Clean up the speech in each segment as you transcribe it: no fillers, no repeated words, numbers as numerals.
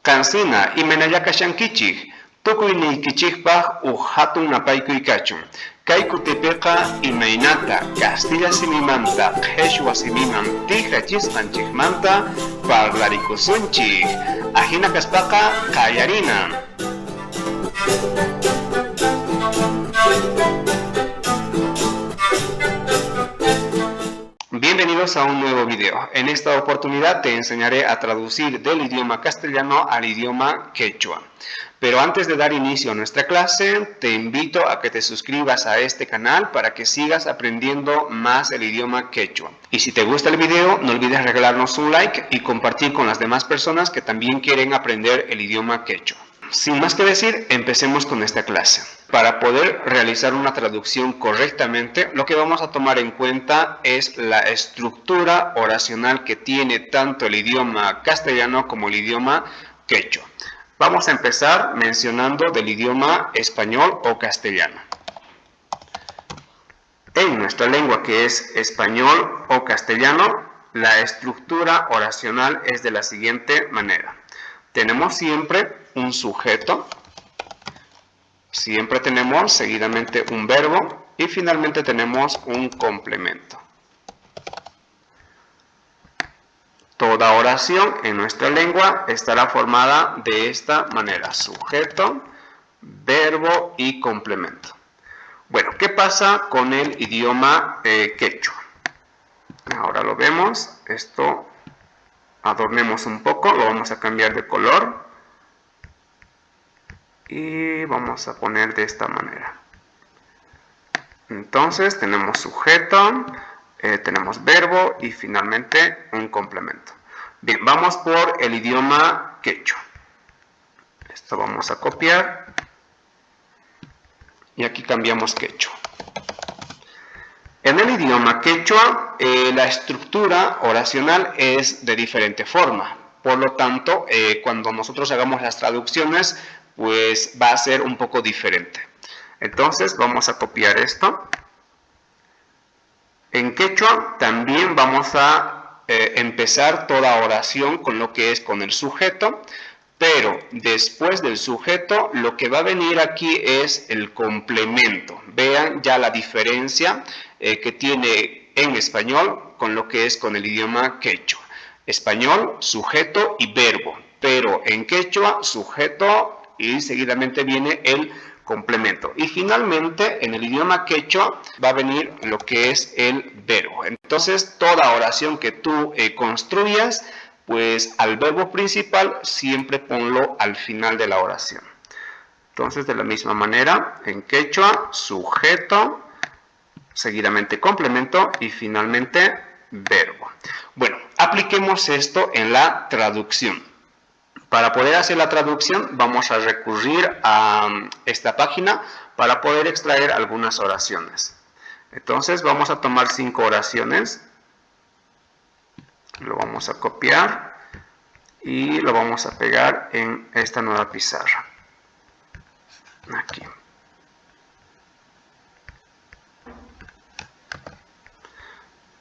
Kansina imanallaka shankichik, tukuynikichikpaq hatun napaykuykachun. Kay kutipiqa imaynata Castilla simimanta qhishwa simiman tikrachisqanchikmanta parlarikunchik. Ahina kaspaqa qallarina. Bienvenidos a un nuevo video. En esta oportunidad te enseñaré a traducir del idioma castellano al idioma quechua. Pero antes de dar inicio a nuestra clase, te invito a que te suscribas a este canal para que sigas aprendiendo más el idioma quechua. Y si te gusta el video, no olvides regalarnos un like y compartir con las demás personas que también quieren aprender el idioma quechua. Sin más que decir, empecemos con esta clase. Para poder realizar una traducción correctamente, lo que vamos a tomar en cuenta es la estructura oracional que tiene tanto el idioma castellano como el idioma quechua. Vamos a empezar mencionando del idioma español o castellano. En nuestra lengua, que es español o castellano, la estructura oracional es de la siguiente manera. Tenemos siempre un sujeto, siempre tenemos seguidamente un verbo y finalmente tenemos un complemento. Toda oración en nuestra lengua estará formada de esta manera: sujeto, verbo y complemento. Bueno, ¿qué pasa con el idioma quechua? Ahora lo vemos. Esto adornemos un poco, lo vamos a cambiar de color y vamos a poner de esta manera. Entonces tenemos sujeto, tenemos verbo y finalmente un complemento. Bien, vamos por el idioma quechua. Esto vamos a copiar y aquí cambiamos quechua. En el idioma quechua, la estructura oracional es de diferente forma. Por lo tanto, cuando nosotros hagamos las traducciones, pues va a ser un poco diferente. Entonces, vamos a copiar esto. En quechua también vamos a empezar toda oración con lo que es con el sujeto, pero después del sujeto lo que va a venir aquí es el complemento. Vean ya la diferencia que tiene en español con lo que es con el idioma quechua. Español, sujeto y verbo, pero en quechua, sujeto y seguidamente viene el complemento. Y finalmente en el idioma quechua va a venir lo que es el verbo. Entonces toda oración que tú construyas, pues al verbo principal siempre ponlo al final de la oración. Entonces de la misma manera, en quechua, sujeto, seguidamente complemento y finalmente verbo. Bueno, apliquemos esto en la traducción. Para poder hacer la traducción vamos a recurrir a esta página para poder extraer algunas oraciones. Entonces vamos a tomar 5 oraciones. Lo vamos a copiar y lo vamos a pegar en esta nueva pizarra. Aquí.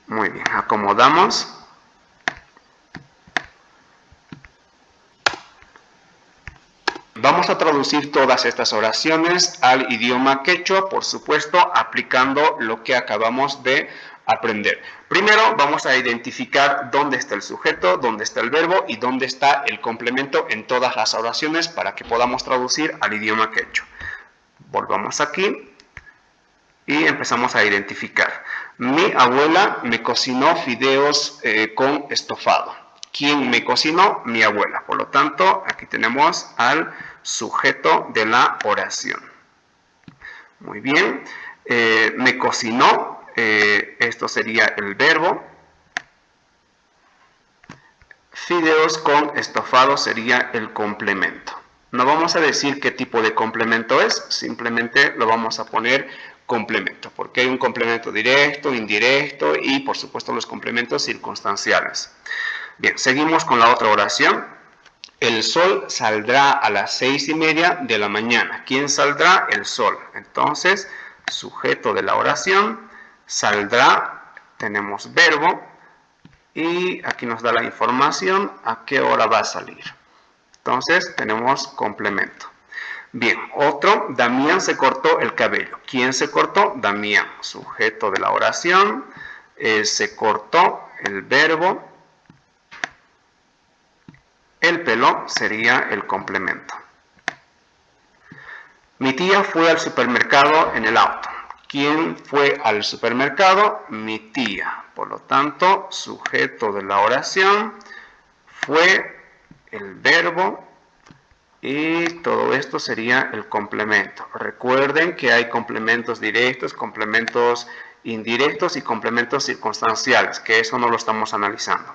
Muy bien, acomodamos. Vamos a traducir todas estas oraciones al idioma quechua, por supuesto, aplicando lo que acabamos de aprender. Primero vamos a identificar dónde está el sujeto, dónde está el verbo y dónde está el complemento en todas las oraciones para que podamos traducir al idioma quechua. Volvamos aquí y empezamos a identificar. Mi abuela me cocinó fideos con estofado. ¿Quién me cocinó? Mi abuela. Por lo tanto, aquí tenemos al sujeto de la oración. Muy bien. Me cocinó. Esto sería el verbo. Fideos con estofado sería el complemento. No vamos a decir qué tipo de complemento es, simplemente lo vamos a poner complemento, porque hay un complemento directo, indirecto y por supuesto los complementos circunstanciales. Bien, seguimos con la otra oración. El sol saldrá a las 6:30 de la mañana. ¿Quién saldrá? El sol. Entonces, sujeto de la oración, saldrá, tenemos verbo y aquí nos da la información a qué hora va a salir. Entonces tenemos complemento. Bien, otro, Damián se cortó el cabello. ¿Quién se cortó? Damián, sujeto de la oración. Se cortó el verbo. El pelo sería el complemento. Mi tía fue al supermercado en el auto. ¿Quién fue al supermercado? Mi tía. Por lo tanto, sujeto de la oración fue el verbo y todo esto sería el complemento. Recuerden que hay complementos directos, complementos indirectos y complementos circunstanciales, que eso no lo estamos analizando.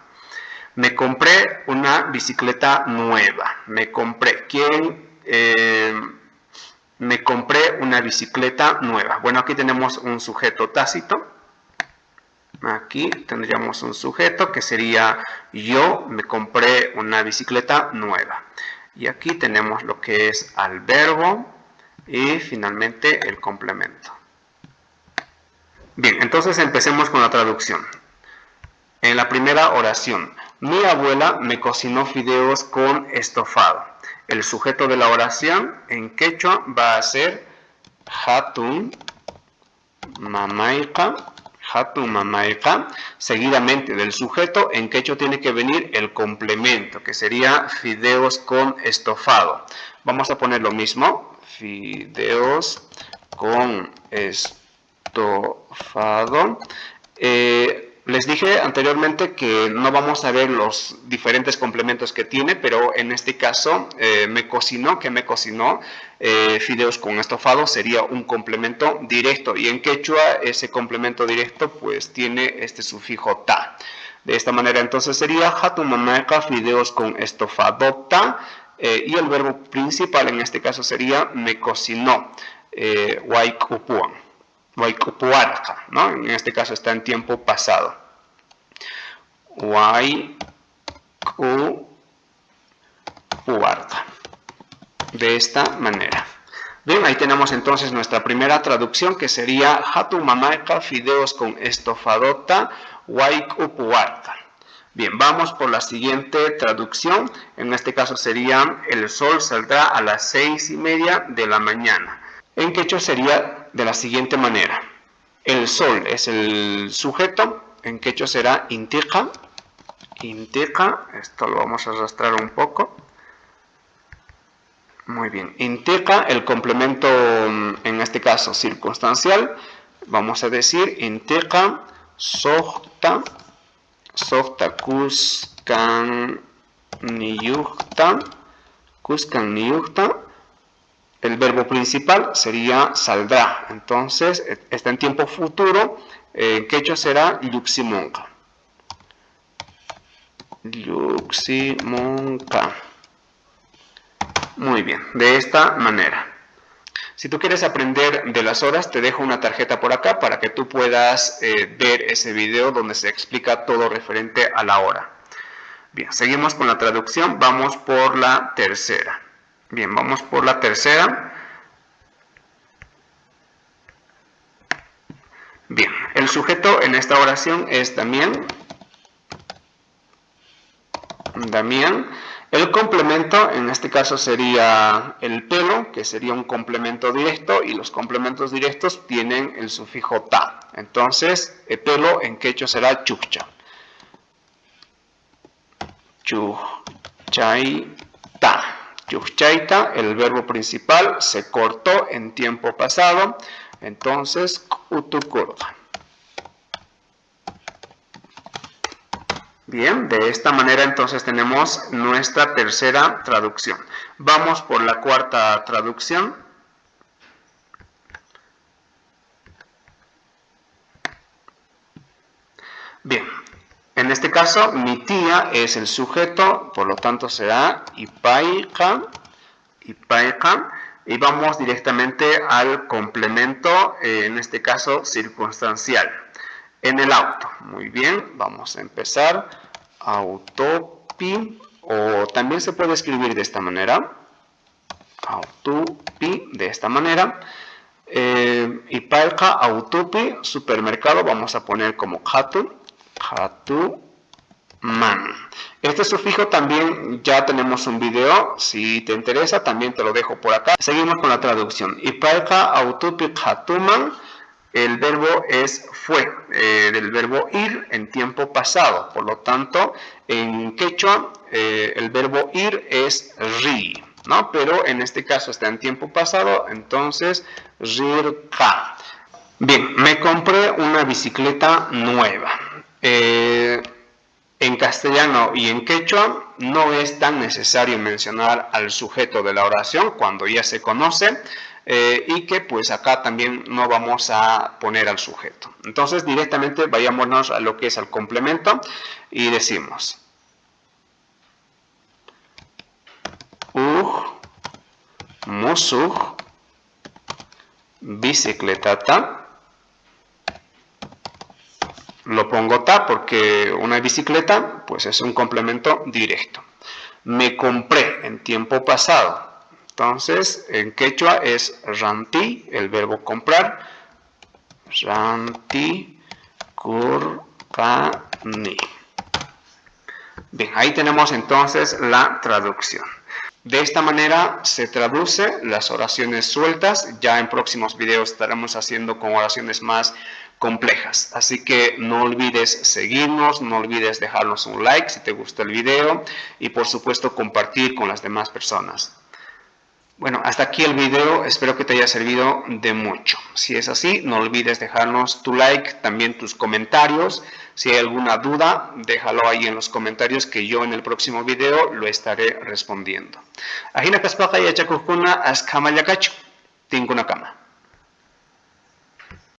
Me compré una bicicleta nueva. Me compré. Me compré una bicicleta nueva. Bueno, aquí tenemos un sujeto tácito. Aquí tendríamos un sujeto que sería yo me compré una bicicleta nueva. Y aquí tenemos lo que es al verbo y finalmente el complemento. Bien, entonces empecemos con la traducción. En la primera oración, mi abuela me cocinó fideos con estofado. El sujeto de la oración en quechua va a ser hatun mamaika, seguidamente del sujeto en quechua tiene que venir el complemento, que sería fideos con estofado. Vamos a poner lo mismo, fideos con estofado. Les dije anteriormente que no vamos a ver los diferentes complementos que tiene, pero en este caso me cocinó, fideos con estofado sería un complemento directo y en quechua ese complemento directo pues tiene este sufijo ta. De esta manera entonces sería hatumamaeka fideos con estofado ta y el verbo principal en este caso sería me cocinó, waikupuan. Waikupuarja, ¿no? En este caso está en tiempo pasado. Waikupuarja. De esta manera. Bien, ahí tenemos entonces nuestra primera traducción que sería Hatu mamaika fideos con estofadota waikupuarja. Bien, vamos por la siguiente traducción. En este caso sería el sol saldrá a las 6:30 de la mañana. En quechua sería de la siguiente manera. El sol es el sujeto, en quechua será intica. Intica, esto lo vamos a arrastrar un poco. Muy bien, intica el complemento, en este caso circunstancial. Vamos a decir intica sohta kuskan niyukta. El verbo principal sería saldrá, entonces está en tiempo futuro, en quechua será yuximonka. Yuximonka. Muy bien, de esta manera. Si tú quieres aprender de las horas, te dejo una tarjeta por acá para que tú puedas ver ese video donde se explica todo referente a la hora. Bien, seguimos con la traducción, vamos por la tercera. Bien, vamos por la tercera. Bien, el sujeto en esta oración es Damián. Damián. El complemento en este caso sería el pelo, que sería un complemento directo, y los complementos directos tienen el sufijo ta. Entonces, el pelo en quechua será chucha. Chuchaita. Chuchaita, el verbo principal se cortó en tiempo pasado, entonces utukurga. Bien, de esta manera entonces tenemos nuestra tercera traducción. Vamos por la cuarta traducción. Bien, en este caso mi tía es el sujeto, por lo tanto será ipaika, y vamos directamente al complemento, en este caso circunstancial. En el auto, muy bien, vamos a empezar. Autopi, o también se puede escribir de esta manera. Autopi, de esta manera. Ipaika, autopi, supermercado, vamos a poner como hatu man. Este sufijo también ya tenemos un video, si te interesa también te lo dejo por acá. Seguimos con la traducción. Ipaika autopikatuman, el verbo es fue, del verbo ir en tiempo pasado. Por lo tanto, en quechua el verbo ir es ri, ¿no? Pero en este caso está en tiempo pasado, entonces rirka. Bien, me compré una bicicleta nueva. En castellano y en quechua no es tan necesario mencionar al sujeto de la oración cuando ya se conoce y que pues acá también no vamos a poner al sujeto. Entonces directamente vayámonos a lo que es el complemento y decimos musuh bicicletata. Lo pongo ta porque una bicicleta pues es un complemento directo. Me compré en tiempo pasado. Entonces en quechua es ranti, el verbo comprar. Ranti kurkani. Bien, ahí tenemos entonces la traducción. De esta manera se traduce las oraciones sueltas. Ya en próximos videos estaremos haciendo con oraciones más complejas. Así que no olvides seguirnos, no olvides dejarnos un like si te gustó el video y por supuesto compartir con las demás personas. Bueno, hasta aquí el video, espero que te haya servido de mucho. Si es así, no olvides dejarnos tu like, también tus comentarios. Si hay alguna duda, déjalo ahí en los comentarios que yo en el próximo video lo estaré respondiendo. Ajina kaspaka ya chakukuna askama yakachu. Tinkuna kama.